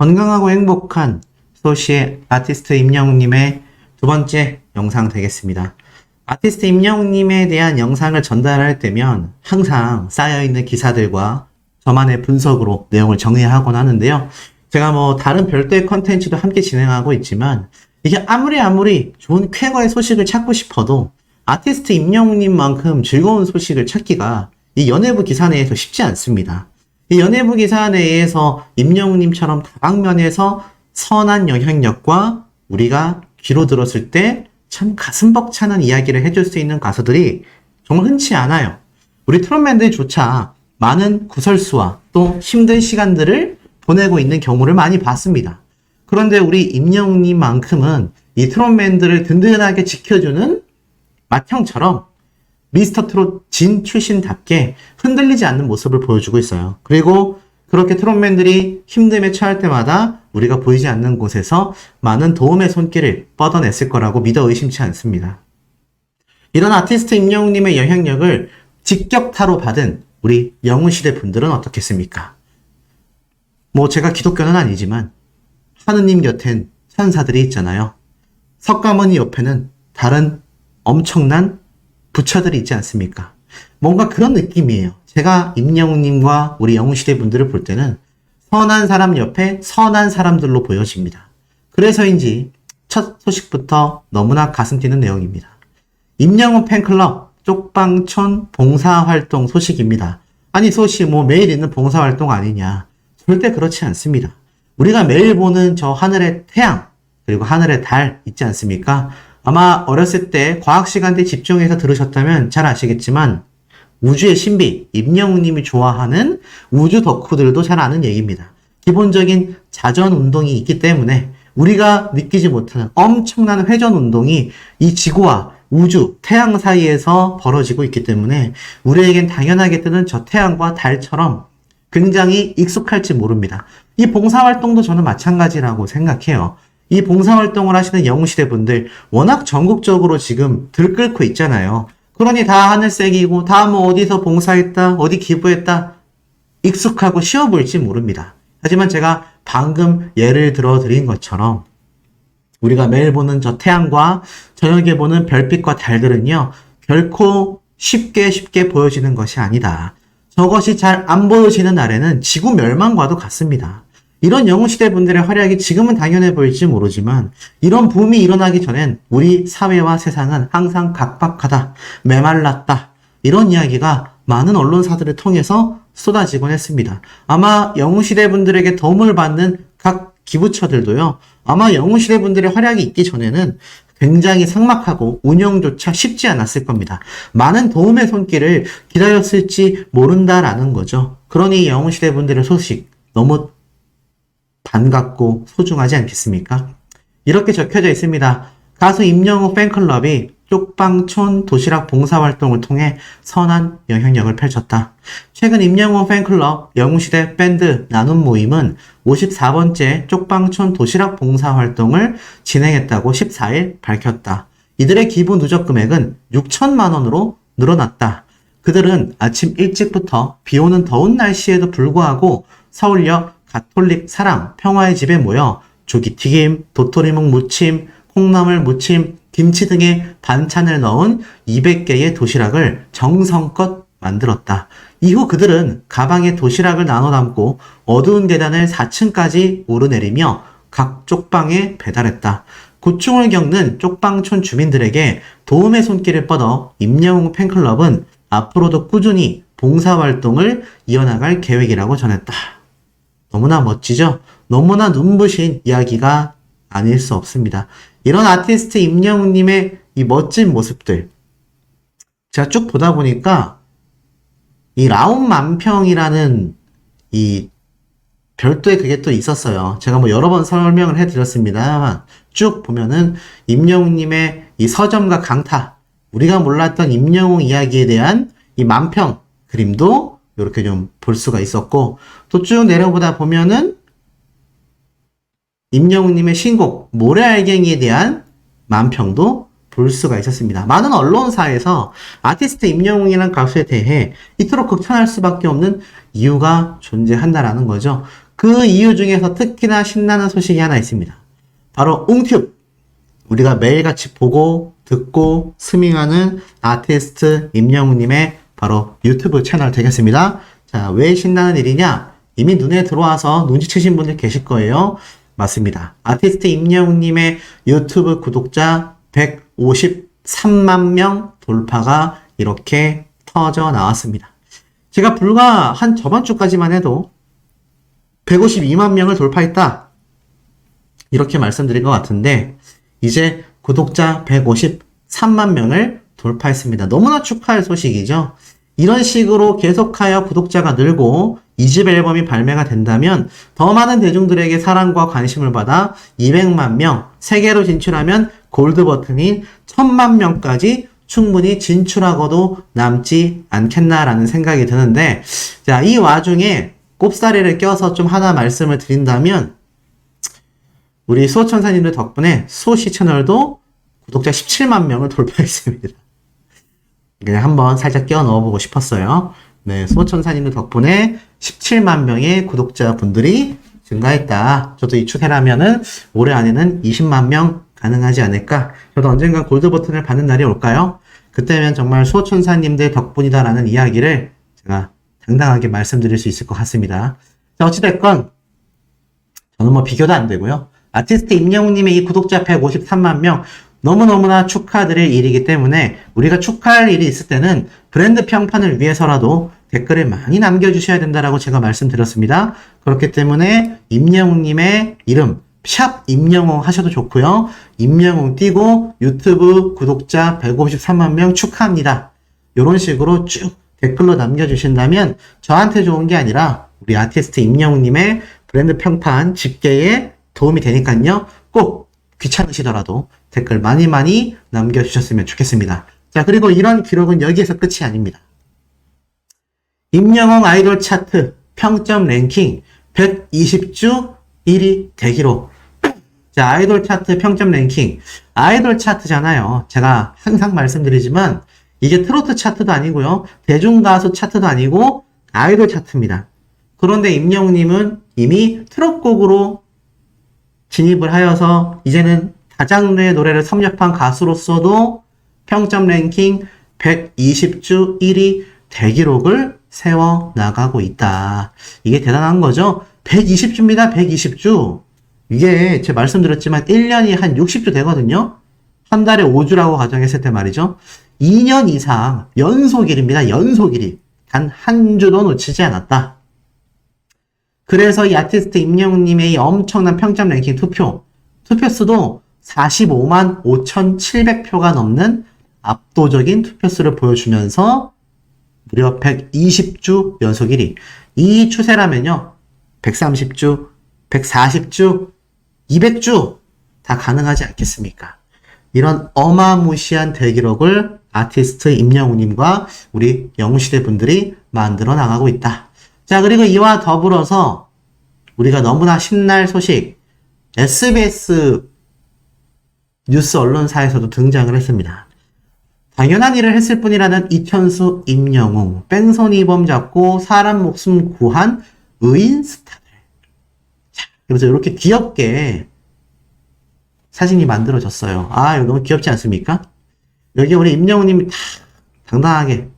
건강하고 행복한 소시의 아티스트 임영웅님의 두 번째 영상 되겠습니다. 아티스트 임영웅님에 대한 영상을 전달할 때면 항상 쌓여있는 기사들과 저만의 분석으로 내용을 정리하곤 하는데요. 제가 다른 별도의 컨텐츠도 함께 진행하고 있지만 이게 아무리 좋은 쾌거의 소식을 찾고 싶어도 아티스트 임영웅님만큼 즐거운 소식을 찾기가 이 연예부 기사 내에서 쉽지 않습니다. 이 연예부 기사 내에서 임영웅님처럼 다방면에서 선한 영향력과 우리가 귀로 들었을 때 참 가슴 벅차는 이야기를 해줄 수 있는 가수들이 정말 흔치 않아요. 우리 트롯맨들조차 많은 구설수와 또 힘든 시간들을 보내고 있는 경우를 많이 봤습니다. 그런데 우리 임영웅님만큼은 이 트롯맨들을 든든하게 지켜주는 맏형처럼 미스터 트롯 진 출신답게 흔들리지 않는 모습을 보여주고 있어요. 그리고 그렇게 트롯맨들이 힘듦에 처할 때마다 우리가 보이지 않는 곳에서 많은 도움의 손길을 뻗어냈을 거라고 믿어 의심치 않습니다. 이런 아티스트 임영웅님의 영향력을 직격타로 받은 우리 영웅시대 분들은 어떻겠습니까? 제가 기독교는 아니지만 하느님 곁엔 천사들이 있잖아요. 석가모니 옆에는 다른 엄청난 부처들이 있지 않습니까? 뭔가 그런 느낌이에요. 제가 임영웅님과 우리 영웅시대 분들을 볼 때는 선한 사람 옆에 선한 사람들로 보여집니다. 그래서인지 첫 소식부터 너무나 가슴 뛰는 내용입니다. 임영웅 팬클럽 쪽방촌 봉사활동 소식입니다. 아니 소시 매일 있는 봉사활동 아니냐. 절대 그렇지 않습니다. 우리가 매일 보는 저 하늘의 태양 그리고 하늘의 달 있지 않습니까? 아마 어렸을 때 과학 시간대에 집중해서 들으셨다면 잘 아시겠지만 우주의 신비, 임영웅님이 좋아하는 우주 덕후들도 잘 아는 얘기입니다. 기본적인 자전 운동이 있기 때문에 우리가 느끼지 못하는 엄청난 회전 운동이 이 지구와 우주, 태양 사이에서 벌어지고 있기 때문에 우리에겐 당연하게 뜨는 저 태양과 달처럼 굉장히 익숙할지 모릅니다. 이 봉사활동도 저는 마찬가지라고 생각해요. 이 봉사활동을 하시는 영웅시대 분들 워낙 전국적으로 지금 들끓고 있잖아요. 그러니 다 하늘색이고 다 어디서 봉사했다 어디 기부했다 익숙하고 쉬워 보일지 모릅니다. 하지만 제가 방금 예를 들어 드린 것처럼 우리가 매일 보는 저 태양과 저녁에 보는 별빛과 달들은요 결코 쉽게 보여지는 것이 아니다. 저것이 잘 안 보여지는 날에는 지구 멸망과도 같습니다. 이런 영웅시대 분들의 활약이 지금은 당연해 보일지 모르지만 이런 붐이 일어나기 전엔 우리 사회와 세상은 항상 각박하다, 메말랐다 이런 이야기가 많은 언론사들을 통해서 쏟아지곤 했습니다. 아마 영웅시대 분들에게 도움을 받는 각 기부처들도요. 아마 영웅시대 분들의 활약이 있기 전에는 굉장히 삭막하고 운영조차 쉽지 않았을 겁니다. 많은 도움의 손길을 기다렸을지 모른다라는 거죠. 그러니 영웅시대 분들의 소식 너무 반갑고 소중하지 않겠습니까? 이렇게 적혀져 있습니다. 가수 임영웅 팬클럽이 쪽방촌 도시락 봉사활동을 통해 선한 영향력을 펼쳤다. 최근 임영웅 팬클럽 영웅시대 밴드 나눔 모임은 54번째 쪽방촌 도시락 봉사활동을 진행했다고 14일 밝혔다. 이들의 기부 누적 금액은 6천만 원으로 늘어났다. 그들은 아침 일찍부터 비오는 더운 날씨에도 불구하고 서울역 가톨릭 사랑 평화의 집에 모여 조기튀김, 도토리묵 무침, 콩나물 무침, 김치 등의 반찬을 넣은 200개의 도시락을 정성껏 만들었다. 이후 그들은 가방에 도시락을 나눠 담고 어두운 계단을 4층까지 오르내리며 각 쪽방에 배달했다. 고충을 겪는 쪽방촌 주민들에게 도움의 손길을 뻗어 임영웅 팬클럽은 앞으로도 꾸준히 봉사활동을 이어나갈 계획이라고 전했다. 너무나 멋지죠? 너무나 눈부신 이야기가 아닐 수 없습니다. 이런 아티스트 임영웅님의 이 멋진 모습들 제가 쭉 보다 보니까 이 라온만평이라는 이 별도의 그게 또 있었어요. 제가 여러 번 설명을 해드렸습니다만 쭉 보면은 임영웅님의 이 서점과 강타 우리가 몰랐던 임영웅 이야기에 대한 이 만평 그림도 이렇게 좀 볼 수가 있었고 또 쭉 내려보다 보면은 임영웅님의 신곡 모래알갱이에 대한 만평도 볼 수가 있었습니다. 많은 언론사에서 아티스트 임영웅이라는 가수에 대해 이토록 극찬할 수밖에 없는 이유가 존재한다라는 거죠. 그 이유 중에서 특히나 신나는 소식이 하나 있습니다. 바로 웅튜브. 우리가 매일같이 보고 듣고 스밍하는 아티스트 임영웅님의 바로 유튜브 채널 되겠습니다. 자, 왜 신나는 일이냐? 이미 눈에 들어와서 눈치채신 분들 계실 거예요. 맞습니다. 아티스트 임영웅님의 유튜브 구독자 153만 명 돌파가 이렇게 터져 나왔습니다. 제가 불과 한 저번 주까지만 해도 152만 명을 돌파했다. 이렇게 말씀드린 것 같은데 이제 구독자 153만 명을 돌파했습니다. 너무나 축하할 소식이죠. 이런 식으로 계속하여 구독자가 늘고 2집 앨범이 발매가 된다면 더 많은 대중들에게 사랑과 관심을 받아 200만 명, 세계로 진출하면 골드 버튼인 1000만 명까지 충분히 진출하고도 남지 않겠나라는 생각이 드는데, 자, 이 와중에 꼽사리를 껴서 좀 하나 말씀을 드린다면 우리 수호천사님들 덕분에 수호씨 채널도 구독자 17만 명을 돌파했습니다. 그냥 한번 살짝 끼워 넣어보고 싶었어요. 네, 수호천사님들 덕분에 17만 명의 구독자분들이 증가했다. 저도 이 추세라면은 올해 안에는 20만 명 가능하지 않을까? 저도 언젠가 골드 버튼을 받는 날이 올까요? 그때면 정말 수호천사님들 덕분이다라는 이야기를 제가 당당하게 말씀드릴 수 있을 것 같습니다. 자, 어찌됐건 저는 뭐 비교도 안 되고요. 아티스트 임영웅님의 이 구독자 153만 명 너무너무나 축하드릴 일이기 때문에 우리가 축하할 일이 있을 때는 브랜드 평판을 위해서라도 댓글을 많이 남겨주셔야 된다라고 제가 말씀드렸습니다. 그렇기 때문에 임영웅님의 이름 샵 임영웅 하셔도 좋고요. 임영웅 띄고 유튜브 구독자 153만 명 축하합니다. 이런 식으로 쭉 댓글로 남겨주신다면 저한테 좋은 게 아니라 우리 아티스트 임영웅님의 브랜드 평판 집계에 도움이 되니까요. 꼭 귀찮으시더라도 댓글 많이 남겨주셨으면 좋겠습니다. 자, 그리고 이런 기록은 여기에서 끝이 아닙니다. 임영웅 아이돌 차트 평점 랭킹 120주 1위 대기록. 자, 아이돌 차트 평점 랭킹. 아이돌 차트잖아요. 제가 항상 말씀드리지만 이게 트로트 차트도 아니고요. 대중가수 차트도 아니고 아이돌 차트입니다. 그런데 임영웅님은 이미 트롯곡으로 진입을 하여서 이제는 다장르의 노래를 섭렵한 가수로서도 평점 랭킹 120주 1위 대기록을 세워나가고 있다. 이게 대단한 거죠. 120주입니다. 120주. 이게 제가 말씀드렸지만 1년이 한 60주 되거든요. 한 달에 5주라고 가정했을 때 말이죠. 2년 이상 연속 1위입니다. 연속 1위. 단 한 주도 놓치지 않았다. 그래서 이 아티스트 임영웅님의 이 엄청난 평점 랭킹 투표 수도 45만 5,700표가 넘는 압도적인 투표수를 보여주면서 무려 120주 연속 1위. 이 추세라면요. 130주, 140주, 200주 다 가능하지 않겠습니까? 이런 어마무시한 대기록을 아티스트 임영웅님과 우리 영웅시대 분들이 만들어 나가고 있다. 자, 그리고 이와 더불어서 우리가 너무나 신날 소식, SBS 뉴스 언론사에서도 등장을 했습니다. 당연한 일을 했을 뿐이라는 이천수, 임영웅, 뺑소니범 잡고 사람 목숨 구한 의인 스타들. 자, 그래서 이렇게 귀엽게 사진이 만들어졌어요. 아, 이거 너무 귀엽지 않습니까? 여기 우리 임영웅님이 다 당당하게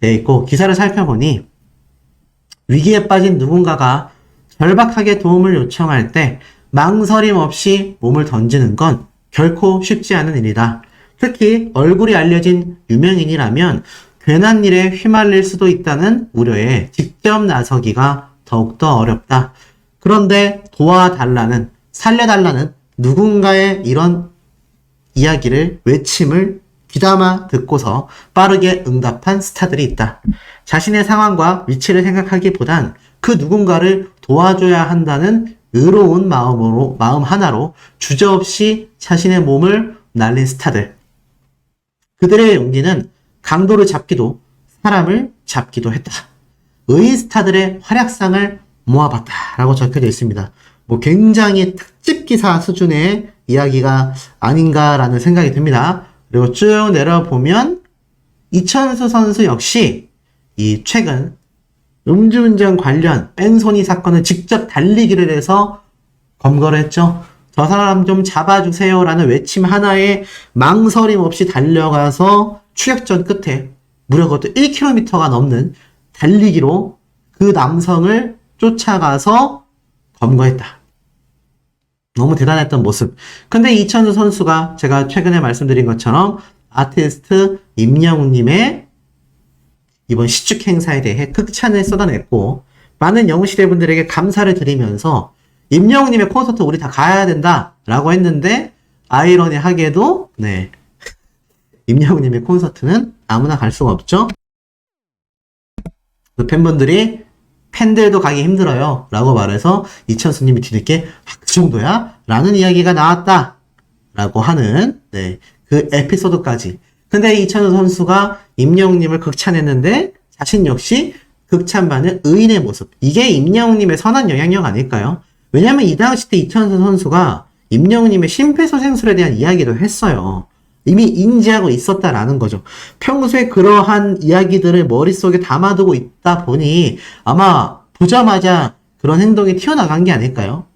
돼 있고, 기사를 살펴보니 위기에 빠진 누군가가 절박하게 도움을 요청할 때 망설임 없이 몸을 던지는 건 결코 쉽지 않은 일이다. 특히 얼굴이 알려진 유명인이라면 괜한 일에 휘말릴 수도 있다는 우려에 직접 나서기가 더욱더 어렵다. 그런데 도와달라는, 살려달라는 누군가의 이런 이야기를, 외침을 귀담아 듣고서 빠르게 응답한 스타들이 있다. 자신의 상황과 위치를 생각하기보단 그 누군가를 도와줘야 한다는 의로운 마음 하나로 주저없이 자신의 몸을 날린 스타들. 그들의 용기는 강도를 잡기도 사람을 잡기도 했다. 의인 스타들의 활약상을 모아봤다라고 적혀져 있습니다. 뭐 굉장히 특집 기사 수준의 이야기가 아닌가라는 생각이 듭니다. 그리고 쭉 내려보면 이천수 선수 역시 이 최근 음주운전 관련 뺑소니 사건을 직접 달리기를 해서 검거를 했죠. 저 사람 좀 잡아주세요라는 외침 하나에 망설임 없이 달려가서 추격전 끝에 무려 그것도 1km가 넘는 달리기로 그 남성을 쫓아가서 검거했다. 너무 대단했던 모습. 근데 이천수 선수가 제가 최근에 말씀드린 것처럼 아티스트 임영웅님의 이번 시축 행사에 대해 극찬을 쏟아냈고 많은 영웅시대 분들에게 감사를 드리면서 임영웅님의 콘서트 우리 다 가야 된다 라고 했는데 아이러니하게도 네 임영웅님의 콘서트는 아무나 갈 수가 없죠. 그 팬분들이 팬들도 가기 힘들어요 라고 말해서 이천수님이 뒤늦게 그 정도야? 라는 이야기가 나왔다 라고 하는 네, 그 에피소드까지. 근데 이천수 선수가 임영웅님을 극찬했는데 자신 역시 극찬받는 의인의 모습. 이게 임영웅님의 선한 영향력 아닐까요? 왜냐면 이 당시 때 이천수 선수가 임영웅님의 심폐소생술에 대한 이야기도 했어요. 이미 인지하고 있었다라는 거죠. 평소에 그러한 이야기들을 머릿속에 담아두고 있다 보니 아마 보자마자 그런 행동이 튀어나간 게 아닐까요?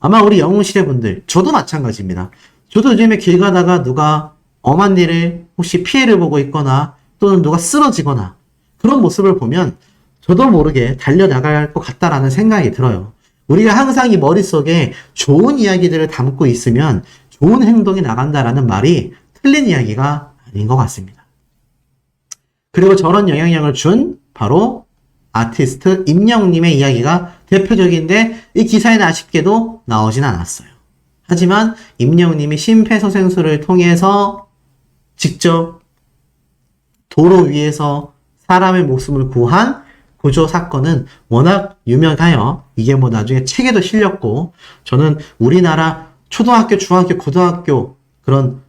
아마 우리 영웅시대 분들, 저도 마찬가지입니다. 저도 요즘에 길 가다가 누가 엄한 일을 혹시 피해를 보고 있거나 또는 누가 쓰러지거나 그런 모습을 보면 저도 모르게 달려나갈 것 같다라는 생각이 들어요. 우리가 항상 이 머릿속에 좋은 이야기들을 담고 있으면 좋은 행동이 나간다라는 말이 틀린 이야기가 아닌 것 같습니다. 그리고 저런 영향력을 준 바로 아티스트 임영웅님의 이야기가 대표적인데 이 기사에는 아쉽게도 나오진 않았어요. 하지만 임영웅님이 심폐소생술을 통해서 직접 도로 위에서 사람의 목숨을 구한 구조 사건은 워낙 유명하여 이게 뭐 나중에 책에도 실렸고 저는 우리나라 초등학교, 중학교, 고등학교 그런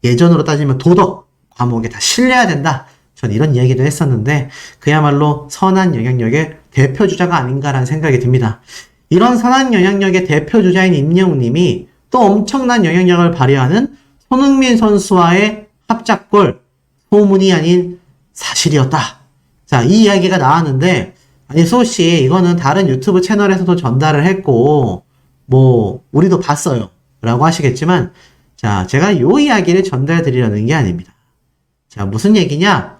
예전으로 따지면 도덕 과목에 다 실려야 된다. 전 이런 이야기도 했었는데 그야말로 선한 영향력의 대표주자가 아닌가라는 생각이 듭니다. 이런 선한 영향력의 대표주자인 임영웅님이 또 엄청난 영향력을 발휘하는 손흥민 선수와의 합작골 소문이 아닌 사실이었다. 자, 이 이야기가 나왔는데 아니 소씨 이거는 다른 유튜브 채널에서도 전달을 했고 뭐 우리도 봤어요 라고 하시겠지만 자, 제가 요 이야기를 전달 드리려는 게 아닙니다. 자, 무슨 얘기냐?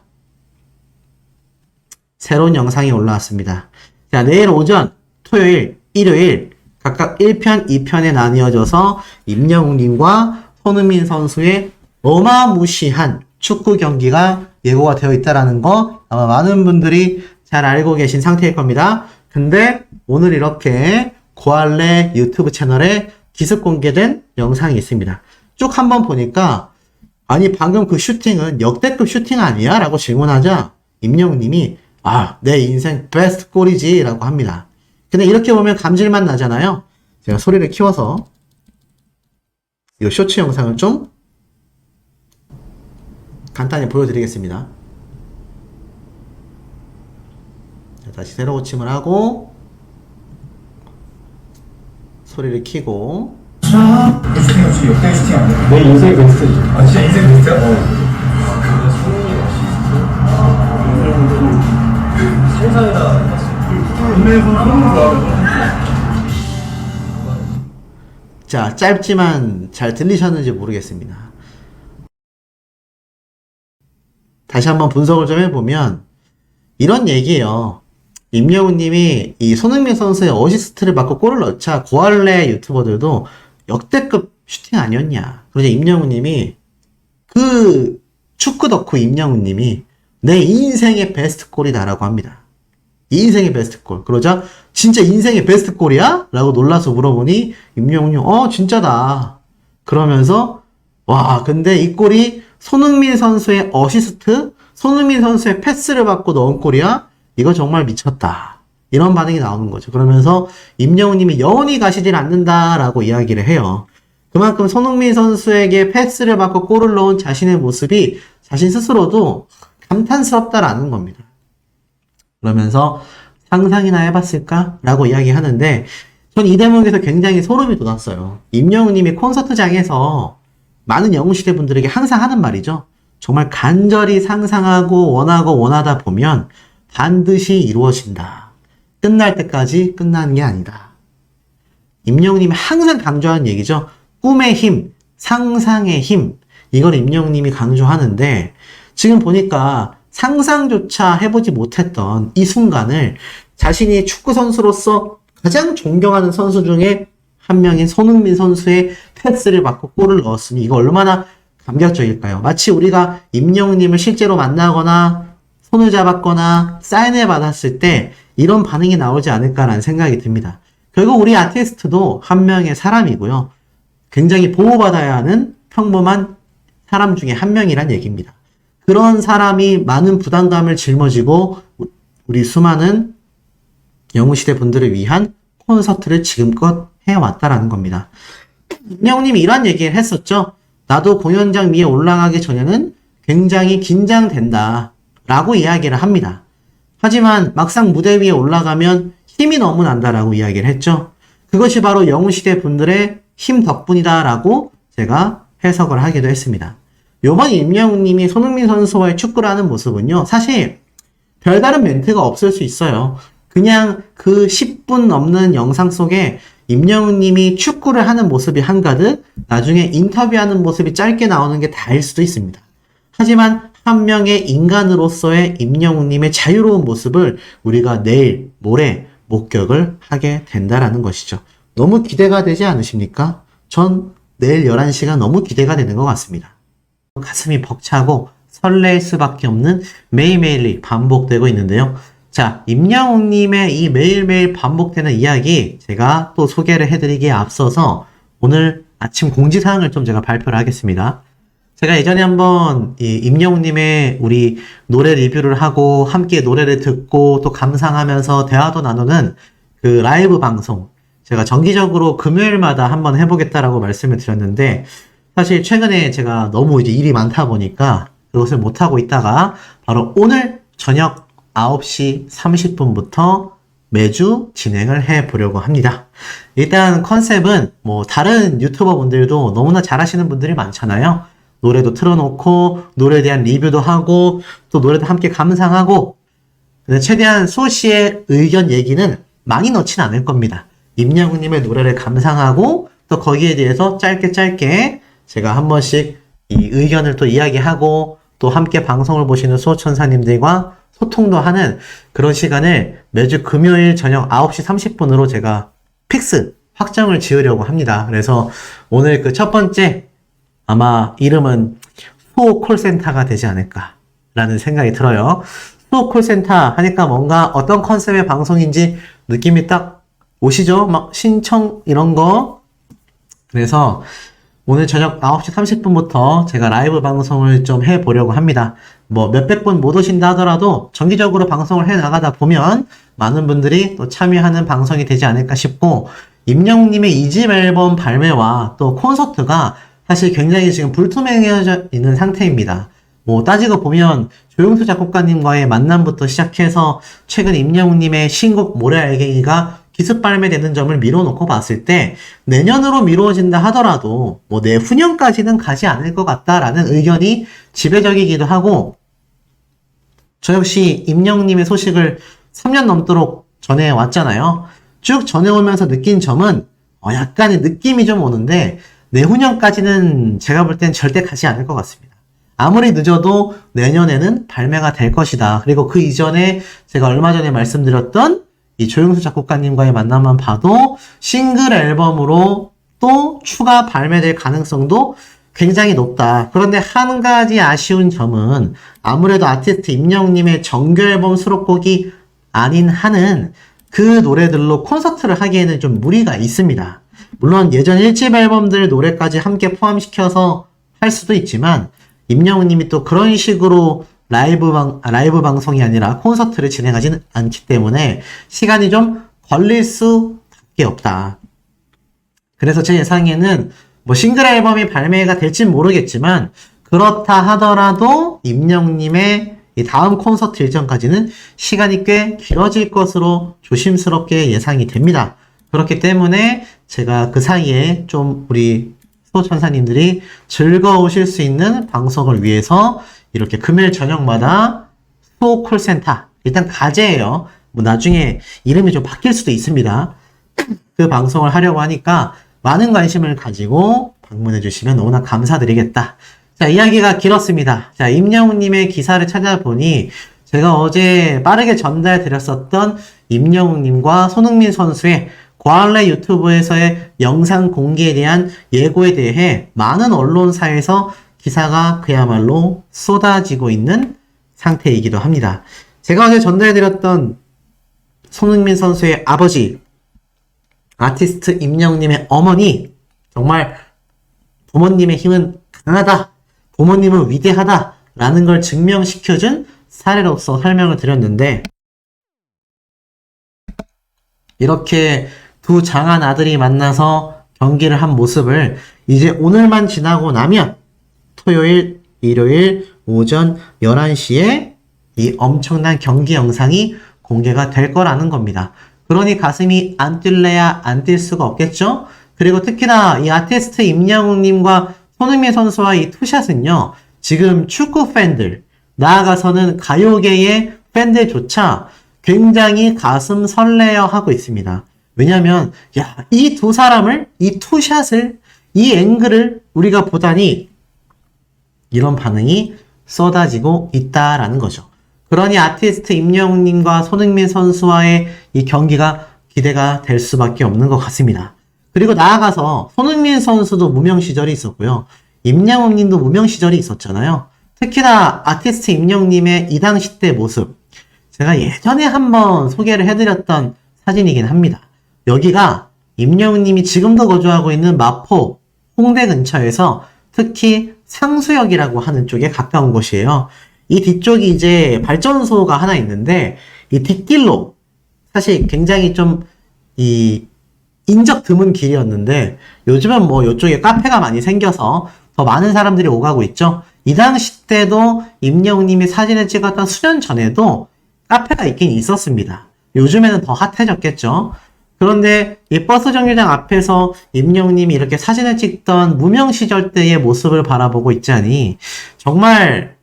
새로운 영상이 올라왔습니다. 자, 내일 오전, 토요일, 일요일 각각 1편, 2편에 나뉘어져서 임영웅님과 손흥민 선수의 어마무시한 축구 경기가 예고가 되어 있다라는 거 아마 많은 분들이 잘 알고 계신 상태일 겁니다. 근데 오늘 이렇게 고알레 유튜브 채널에 기습 공개된 영상이 있습니다. 쭉 한번 보니까 아니 방금 그 슈팅은 역대급 슈팅 아니야? 라고 질문하자 임영웅님이 내 인생 베스트 골이지 라고 합니다. 근데 이렇게 보면 감질만 나잖아요. 제가 소리를 키워서 이 쇼츠 영상을 좀 간단히 보여드리겠습니다. 자, 다시 새로 고침을 하고 소리를 키고 슈팅 역시 역대 슈팅 아니야? 내 인생 베스트지. 아 진짜 인생 베스트야? 자, 짧지만 잘 들리셨는지 모르겠습니다. 다시 한번 분석을 좀 해보면 이런 얘기예요. 임영웅님이 이 손흥민 선수의 어시스트를 받고 골을 넣자 고할래 유튜버들도 역대급 슈팅 아니었냐. 그러자 임영웅님이 그 축구 덕후 임영웅님이 내 인생의 베스트 골이다라고 합니다. 인생의 베스트 골. 그러자 진짜 인생의 베스트 골이야? 라고 놀라서 물어보니 임영웅이 진짜다. 그러면서 와 근데 이 골이 손흥민 선수의 어시스트? 손흥민 선수의 패스를 받고 넣은 골이야? 이거 정말 미쳤다. 이런 반응이 나오는 거죠. 그러면서 임영웅님이 영원히 가시질 않는다라고 이야기를 해요. 그만큼 손흥민 선수에게 패스를 받고 골을 넣은 자신의 모습이 자신 스스로도 감탄스럽다라는 겁니다. 그러면서 상상이나 해봤을까? 라고 이야기하는데 전 이 대목에서 굉장히 소름이 돋았어요. 임영웅님이 콘서트장에서 많은 영웅시대 분들에게 항상 하는 말이죠. 정말 간절히 상상하고 원하다 보면 반드시 이루어진다. 끝날 때까지 끝나는 게 아니다. 임영웅님이 항상 강조하는 얘기죠. 꿈의 힘, 상상의 힘. 이걸 임영웅님이 강조하는데 지금 보니까 상상조차 해보지 못했던 이 순간을 자신이 축구선수로서 가장 존경하는 선수 중에 한 명인 손흥민 선수의 패스를 받고 골을 넣었으니 이거 얼마나 감격적일까요? 마치 우리가 임영웅님을 실제로 만나거나 손을 잡았거나 사인을 받았을 때 이런 반응이 나오지 않을까라는 생각이 듭니다. 결국 우리 아티스트도 한 명의 사람이고요. 굉장히 보호받아야 하는 평범한 사람 중에 한 명이란 얘기입니다. 그런 사람이 많은 부담감을 짊어지고 우리 수많은 영웅시대 분들을 위한 콘서트를 지금껏 해왔다라는 겁니다. 임영웅님이 이런 얘기를 했었죠. 나도 공연장 위에 올라가기 전에는 굉장히 긴장된다 라고 이야기를 합니다. 하지만 막상 무대 위에 올라가면 힘이 너무 난다라고 이야기를 했죠. 그것이 바로 영웅시대 분들의 힘 덕분이다 라고 제가 해석을 하기도 했습니다. 요번 임영웅님이 손흥민 선수와의 축구를 하는 모습은요, 사실 별다른 멘트가 없을 수 있어요. 그냥 그 10분 넘는 영상 속에 임영웅님이 축구를 하는 모습이 한가득, 나중에 인터뷰하는 모습이 짧게 나오는 게 다일 수도 있습니다. 하지만 한 명의 인간으로서의 임영웅님의 자유로운 모습을 우리가 내일, 모레 목격을 하게 된다라는 것이죠. 너무 기대가 되지 않으십니까? 전 내일 11시가 너무 기대가 되는 것 같습니다. 가슴이 벅차고 설레일 수밖에 없는 매일매일이 반복되고 있는데요. 자, 임영웅님의 이 매일매일 반복되는 이야기 제가 또 소개를 해드리기에 앞서서 오늘 아침 공지사항을 좀 제가 발표를 하겠습니다. 제가 예전에 한번 이 임영웅님의 우리 노래 리뷰를 하고 함께 노래를 듣고 또 감상하면서 대화도 나누는 그 라이브 방송 제가 정기적으로 금요일마다 한번 해보겠다라고 말씀을 드렸는데 사실 최근에 제가 너무 이제 일이 많다 보니까 그것을 못하고 있다가 바로 오늘 저녁 9시 30분부터 매주 진행을 해 보려고 합니다. 일단 컨셉은 뭐 다른 유튜버 분들도 너무나 잘하시는 분들이 많잖아요. 노래도 틀어놓고 노래에 대한 리뷰도 하고 또 노래도 함께 감상하고 근데 최대한 소시의 의견 얘기는 많이 넣진 않을 겁니다. 임영웅님의 노래를 감상하고 또 거기에 대해서 짧게 제가 한 번씩 이 의견을 또 이야기하고 또 함께 방송을 보시는 수호천사님들과 소통도 하는 그런 시간을 매주 금요일 저녁 9시 30분으로 제가 픽스 확정을 지으려고 합니다. 그래서 오늘 그 첫 번째 아마 이름은 수호 콜센터가 되지 않을까라는 생각이 들어요. 수호 콜센터 하니까 뭔가 어떤 컨셉의 방송인지 느낌이 딱 오시죠? 막 신청 이런 거. 그래서 오늘 저녁 9시 30분부터 제가 라이브 방송을 좀 해보려고 합니다. 뭐 몇백 분 못 오신다 하더라도 정기적으로 방송을 해 나가다 보면 많은 분들이 또 참여하는 방송이 되지 않을까 싶고 임영웅님의 2집 앨범 발매와 또 콘서트가 사실 굉장히 지금 불투명해져 있는 상태입니다. 뭐 따지고 보면 조용수 작곡가님과의 만남부터 시작해서 최근 임영웅님의 신곡 모래 알갱이가 기습 발매되는 점을 미뤄놓고 봤을 때 내년으로 미뤄진다 하더라도 뭐 내후년까지는 가지 않을 것 같다라는 의견이 지배적이기도 하고 저 역시 임영웅님의 소식을 3년 넘도록 전해왔잖아요. 쭉 전해오면서 느낀 점은 약간의 느낌이 좀 오는데 내후년까지는 제가 볼 땐 절대 가지 않을 것 같습니다. 아무리 늦어도 내년에는 발매가 될 것이다. 그리고 그 이전에 제가 얼마 전에 말씀드렸던 이 조용수 작곡가님과의 만남만 봐도 싱글 앨범으로 또 추가 발매될 가능성도 굉장히 높다. 그런데 한 가지 아쉬운 점은 아무래도 아티스트 임영웅님의 정규 앨범 수록곡이 아닌 한은 그 노래들로 콘서트를 하기에는 좀 무리가 있습니다. 물론 예전 1집 앨범들 노래까지 함께 포함시켜서 할 수도 있지만 임영웅님이 또 그런 식으로 라이브 방송이 아니라 콘서트를 진행하지는 않기 때문에 시간이 좀 걸릴 수밖에 없다. 그래서 제 예상에는 뭐 싱글 앨범이 발매가 될진 모르겠지만 그렇다 하더라도 임영웅님의 이 다음 콘서트 일정까지는 시간이 꽤 길어질 것으로 조심스럽게 예상이 됩니다. 그렇기 때문에 제가 그 사이에 좀 우리 수호천사님들이 즐거우실 수 있는 방송을 위해서 이렇게 금요일 저녁마다 수호 콜센터 일단 가제예요. 뭐 나중에 이름이 좀 바뀔 수도 있습니다. 그 방송을 하려고 하니까 많은 관심을 가지고 방문해 주시면 너무나 감사드리겠다. 자, 이야기가 길었습니다. 자, 임영웅님의 기사를 찾아보니 제가 어제 빠르게 전달드렸었던 임영웅님과 손흥민 선수의 고할래 유튜브에서의 영상 공개에 대한 예고에 대해 많은 언론사에서 기사가 그야말로 쏟아지고 있는 상태이기도 합니다. 제가 어제 전달해드렸던 손흥민 선수의 아버지, 아티스트 임영웅님의 어머니, 정말 부모님의 힘은 강하다, 부모님은 위대하다 라는 걸 증명시켜준 사례로서 설명을 드렸는데, 이렇게 두 장한 아들이 만나서 경기를 한 모습을 이제 오늘만 지나고 나면 토요일, 일요일 오전 11시에 이 엄청난 경기 영상이 공개가 될 거라는 겁니다. 그러니 가슴이 안 뛸래야 안 뛸 수가 없겠죠? 그리고 특히나 이 아티스트 임영웅님과 손흥민 선수와 이 투샷은요, 지금 축구 팬들, 나아가서는 가요계의 팬들조차 굉장히 가슴 설레어 하고 있습니다. 왜냐면, 야, 이 두 사람을, 이 투샷을, 이 앵글을 우리가 보다니, 이런 반응이 쏟아지고 있다라는 거죠. 그러니 아티스트 임영웅님과 손흥민 선수와의 이 경기가 기대가 될 수밖에 없는 것 같습니다. 그리고 나아가서 손흥민 선수도 무명 시절이 있었고요. 임영웅님도 무명 시절이 있었잖아요. 특히나 아티스트 임영웅님의 이 당시 때 모습, 제가 예전에 한번 소개를 해드렸던 사진이긴 합니다. 여기가 임영웅님이 지금도 거주하고 있는 마포, 홍대 근처에서 특히 상수역이라고 하는 쪽에 가까운 곳이에요. 이 뒤쪽이 이제 발전소가 하나 있는데, 이 뒷길로, 사실 굉장히 좀, 인적 드문 길이었는데, 요즘은 뭐 이쪽에 카페가 많이 생겨서 더 많은 사람들이 오가고 있죠. 이 당시 때도 임영웅님이 사진을 찍었던 수년 전에도 카페가 있긴 있었습니다. 요즘에는 더 핫해졌겠죠. 그런데 이 버스 정류장 앞에서 임영웅님이 이렇게 사진을 찍던 무명 시절 때의 모습을 바라보고 있자니 정말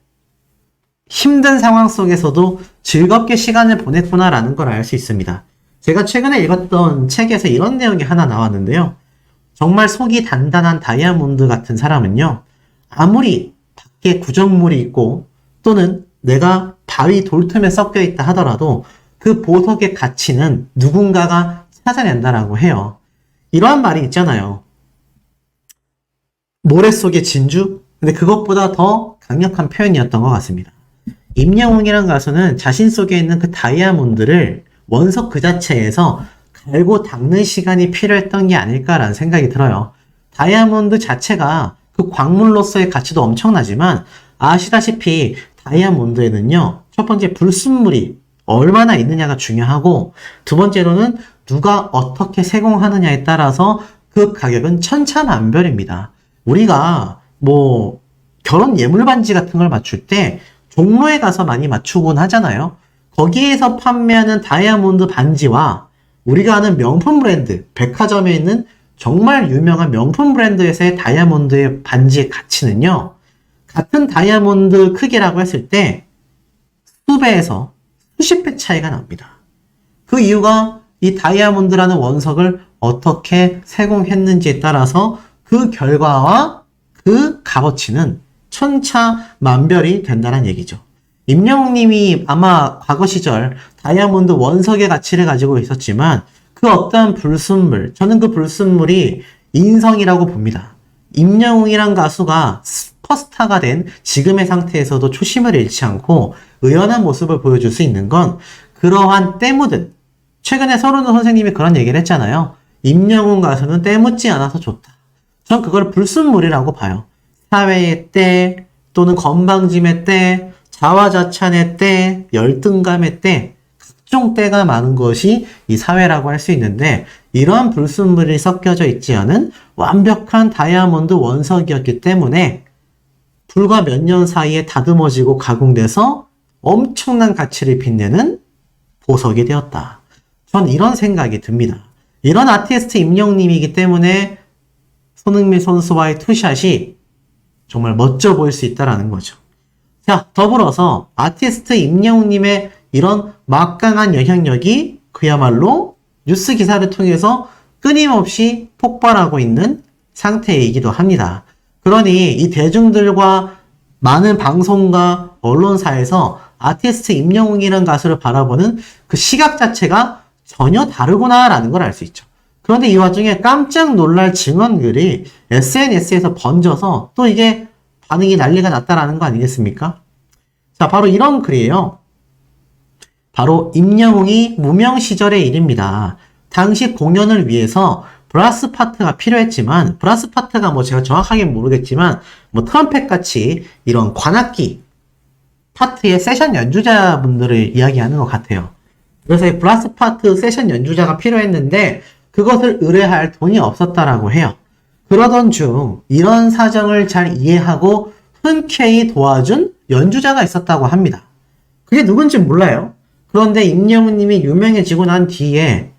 힘든 상황 속에서도 즐겁게 시간을 보냈구나라는 걸 알 수 있습니다. 제가 최근에 읽었던 책에서 이런 내용이 하나 나왔는데요. 정말 속이 단단한 다이아몬드 같은 사람은요, 아무리 밖에 구정물이 있고 또는 내가 바위 돌틈에 섞여 있다 하더라도 그 보석의 가치는 누군가가 찾아낸다라고 해요. 이러한 말이 있잖아요. 모래 속의 진주? 근데 그것보다 더 강력한 표현이었던 것 같습니다. 임영웅이라는 가수는 자신 속에 있는 그 다이아몬드를 원석 그 자체에서 갈고 닦는 시간이 필요했던 게 아닐까라는 생각이 들어요. 다이아몬드 자체가 그 광물로서의 가치도 엄청나지만 아시다시피 다이아몬드에는요, 첫 번째 불순물이 얼마나 있느냐가 중요하고, 두 번째로는 누가 어떻게 세공하느냐에 따라서 그 가격은 천차만별입니다. 우리가 뭐 결혼 예물 반지 같은 걸 맞출 때 종로에 가서 많이 맞추곤 하잖아요. 거기에서 판매하는 다이아몬드 반지와 우리가 아는 명품 브랜드, 백화점에 있는 정말 유명한 명품 브랜드에서의 다이아몬드의 반지의 가치는요, 같은 다이아몬드 크기라고 했을 때 수배에서 수십 배 차이가 납니다. 그 이유가 이 다이아몬드라는 원석을 어떻게 세공했는지에 따라서 그 결과와 그 값어치는 천차만별이 된다는 얘기죠. 임영웅님이 아마 과거 시절 다이아몬드 원석의 가치를 가지고 있었지만 그 어떠한 불순물, 저는 그 불순물이 인성이라고 봅니다. 임영웅이란 가수가 슈퍼스타가 된 지금의 상태에서도 초심을 잃지 않고 의연한 모습을 보여줄 수 있는 건 그러한 때 묻은, 최근에 서른우 선생님이 그런 얘기를 했잖아요. 임영웅 가수는 때 묻지 않아서 좋다. 전 그걸 불순물이라고 봐요. 사회의 때, 또는 건방짐의 때, 자화자찬의 때, 열등감의 때, 각종 때가 많은 것이 이 사회라고 할 수 있는데, 이러한 불순물이 섞여져 있지 않은 완벽한 다이아몬드 원석이었기 때문에 불과 몇 년 사이에 다듬어지고 가공돼서 엄청난 가치를 빛내는 보석이 되었다. 전 이런 생각이 듭니다. 이런 아티스트 임영웅님이기 때문에 손흥민 선수와의 투샷이 정말 멋져 보일 수 있다는 거죠. 자, 더불어서 아티스트 임영웅님의 이런 막강한 영향력이 그야말로 뉴스 기사를 통해서 끊임없이 폭발하고 있는 상태이기도 합니다. 그러니 이 대중들과 많은 방송과 언론사에서 아티스트 임영웅이라는 가수를 바라보는 그 시각 자체가 전혀 다르구나라는 걸 알 수 있죠. 그런데 이 와중에 깜짝 놀랄 증언글이 SNS에서 번져서 또 이게 반응이 난리가 났다라는 거 아니겠습니까? 자, 바로 이런 글이에요. 바로 임영웅이 무명 시절의 일입니다. 당시 공연을 위해서 브라스 파트가 필요했지만, 브라스 파트가 뭐 제가 정확하게 모르겠지만, 뭐 트럼펫 같이 이런 관악기 파트의 세션 연주자분들을 이야기하는 것 같아요. 그래서 이 브라스 파트 세션 연주자가 필요했는데, 그것을 의뢰할 돈이 없었다라고 해요. 그러던 중 이런 사정을 잘 이해하고 흔쾌히 도와준 연주자가 있었다고 합니다. 그게 누군지 몰라요. 그런데 임영웅님이 유명해지고 난 뒤에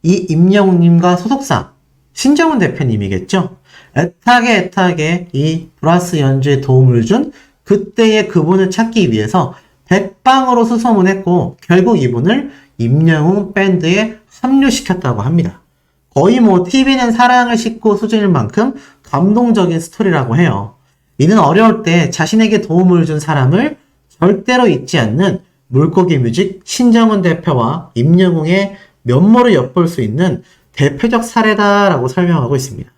이 임영웅님과 소속사 신정훈 대표님이겠죠. 애타게 이 브라스 연주에 도움을 준 그때의 그분을 찾기 위해서 백방으로 수소문했고 결국 이분을 임영웅 밴드에 합류시켰다고 합니다. 거의 뭐 TV는 사랑을 싣고 수준일 만큼 감동적인 스토리라고 해요. 이는 어려울 때 자신에게 도움을 준 사람을 절대로 잊지 않는 물고기 뮤직 신정훈 대표와 임영웅의 면모를 엿볼 수 있는 대표적 사례다라고 설명하고 있습니다.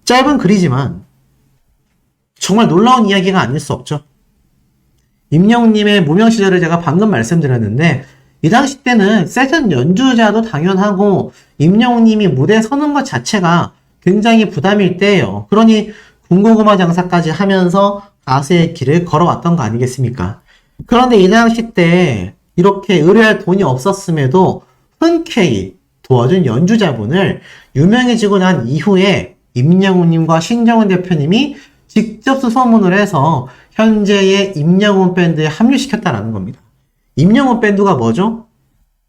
짧은 글이지만 정말 놀라운 이야기가 아닐 수 없죠. 임영웅님의 무명 시절을 제가 방금 말씀드렸는데 이 당시 때는 세션 연주자도 당연하고 임영웅님이 무대에 서는 것 자체가 굉장히 부담일 때예요. 그러니 군고구마 장사까지 하면서 가수의 길을 걸어왔던 거 아니겠습니까? 그런데 이 당시 때 이렇게 의뢰할 돈이 없었음에도 흔쾌히 도와준 연주자분을 유명해지고 난 이후에 임영웅님과 신정훈 대표님이 직접 수소문을 해서 현재의 임영웅 밴드에 합류시켰다라는 겁니다. 임영웅 밴드가 뭐죠?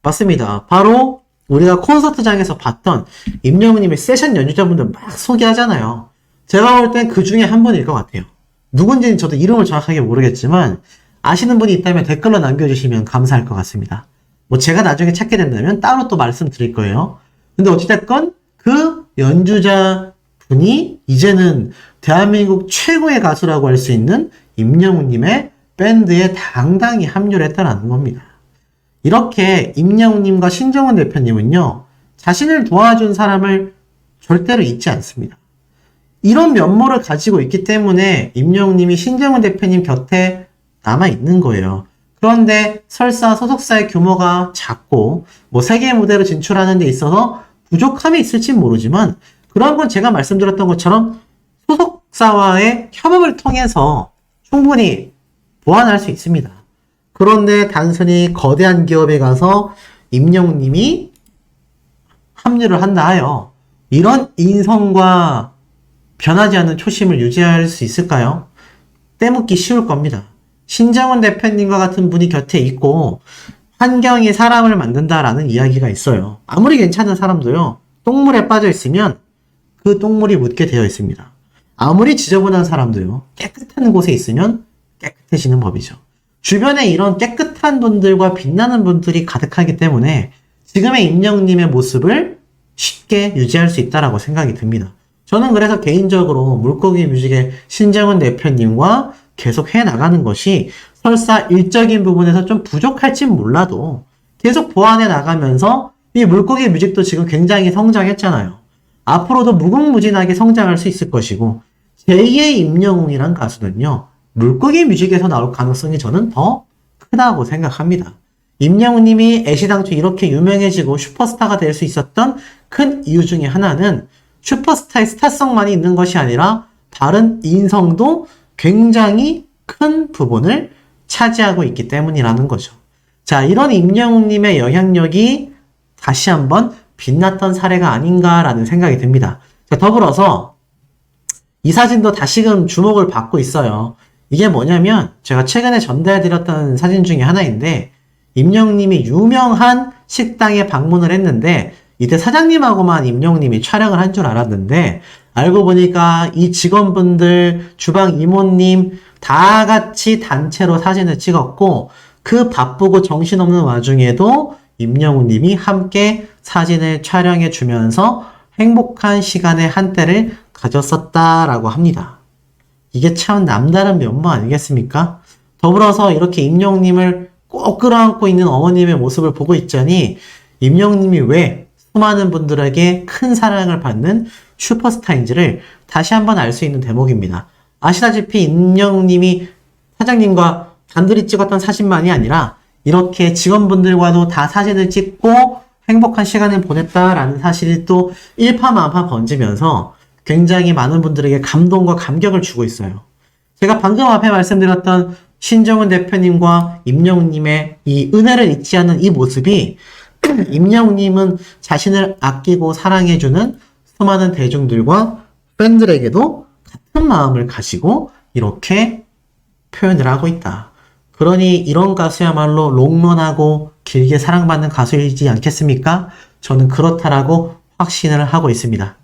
맞습니다. 바로 우리가 콘서트장에서 봤던 임영웅님의 세션 연주자분들 막 소개하잖아요. 제가 볼 땐 그 중에 한 분일 것 같아요. 누군지는 저도 이름을 정확하게 모르겠지만 아시는 분이 있다면 댓글로 남겨주시면 감사할 것 같습니다. 뭐 제가 나중에 찾게 된다면 따로 또 말씀드릴 거예요. 근데 어찌됐건 그 연주자 분이 이제는 대한민국 최고의 가수라고 할 수 있는 임영웅님의 밴드에 당당히 합류를 했다는 겁니다. 이렇게 임영웅님과 신정훈 대표님은요, 자신을 도와준 사람을 절대로 잊지 않습니다. 이런 면모를 가지고 있기 때문에 임영웅님이 신정훈 대표님 곁에 남아있는 거예요. 그런데 설사 소속사의 규모가 작고 뭐 세계 무대로 진출하는 데 있어서 부족함이 있을진 모르지만 그런 건 제가 말씀드렸던 것처럼 소속사와의 협업을 통해서 충분히 보완할 수 있습니다. 그런데 단순히 거대한 기업에 가서 임영웅님이 합류를 한다 하여 이런 인성과 변하지 않는 초심을 유지할 수 있을까요? 떼묻기 쉬울 겁니다. 신정훈 대표님과 같은 분이 곁에 있고 환경이 사람을 만든다라는 이야기가 있어요. 아무리 괜찮은 사람도요, 똥물에 빠져 있으면 그 똥물이 묻게 되어 있습니다. 아무리 지저분한 사람도요, 깨끗한 곳에 있으면 깨끗해지는 법이죠. 주변에 이런 깨끗한 분들과 빛나는 분들이 가득하기 때문에 지금의 임영웅님의 모습을 쉽게 유지할 수 있다라고 생각이 듭니다. 저는 그래서 개인적으로 물고기 뮤직의 신정훈 대표님과 계속 해나가는 것이 설사 일적인 부분에서 좀 부족할진 몰라도 계속 보완해 나가면서 이 물고기 뮤직도 지금 굉장히 성장했잖아요. 앞으로도 무궁무진하게 성장할 수 있을 것이고 제2의 임영웅이란 가수는요, 물고기 뮤직에서 나올 가능성이 저는 더 크다고 생각합니다. 임영웅님이 애시당초 이렇게 유명해지고 슈퍼스타가 될 수 있었던 큰 이유 중에 하나는 슈퍼스타의 스타성만이 있는 것이 아니라 다른 인성도 굉장히 큰 부분을 차지하고 있기 때문이라는 거죠. 자, 이런 임영웅님의 영향력이 다시 한번 빛났던 사례가 아닌가라는 생각이 듭니다. 자, 더불어서 이 사진도 다시금 주목을 받고 있어요. 이게 뭐냐면 제가 최근에 전달해드렸던 사진 중에 하나인데 임영웅님이 유명한 식당에 방문을 했는데 이때 사장님하고만 임영웅님이 촬영을 한 줄 알았는데 알고 보니까 이 직원분들, 주방 이모님 다 같이 단체로 사진을 찍었고 그 바쁘고 정신없는 와중에도 임영웅 님이 함께 사진을 촬영해 주면서 행복한 시간의 한때를 가졌었다라고 합니다. 이게 참 남다른 면모 아니겠습니까? 더불어서 이렇게 임영웅 님을 꼭 끌어안고 있는 어머님의 모습을 보고 있자니 임영웅 님이 왜 수많은 분들에게 큰 사랑을 받는 슈퍼스타인지를 다시 한번 알 수 있는 대목입니다. 아시다시피 임영웅 님이 사장님과 단둘이 찍었던 사진만이 아니라 이렇게 직원분들과도 다 사진을 찍고 행복한 시간을 보냈다라는 사실이 또 일파만파 번지면서 굉장히 많은 분들에게 감동과 감격을 주고 있어요. 제가 방금 앞에 말씀드렸던 신정훈 대표님과 임영웅님의 이 은혜를 잊지 않는 이 모습이 임영웅님은 자신을 아끼고 사랑해주는 수많은 대중들과 팬들에게도 같은 마음을 가지고 이렇게 표현을 하고 있다. 그러니 이런 가수야말로 롱런하고 길게 사랑받는 가수이지 않겠습니까? 저는 그렇다라고 확신을 하고 있습니다.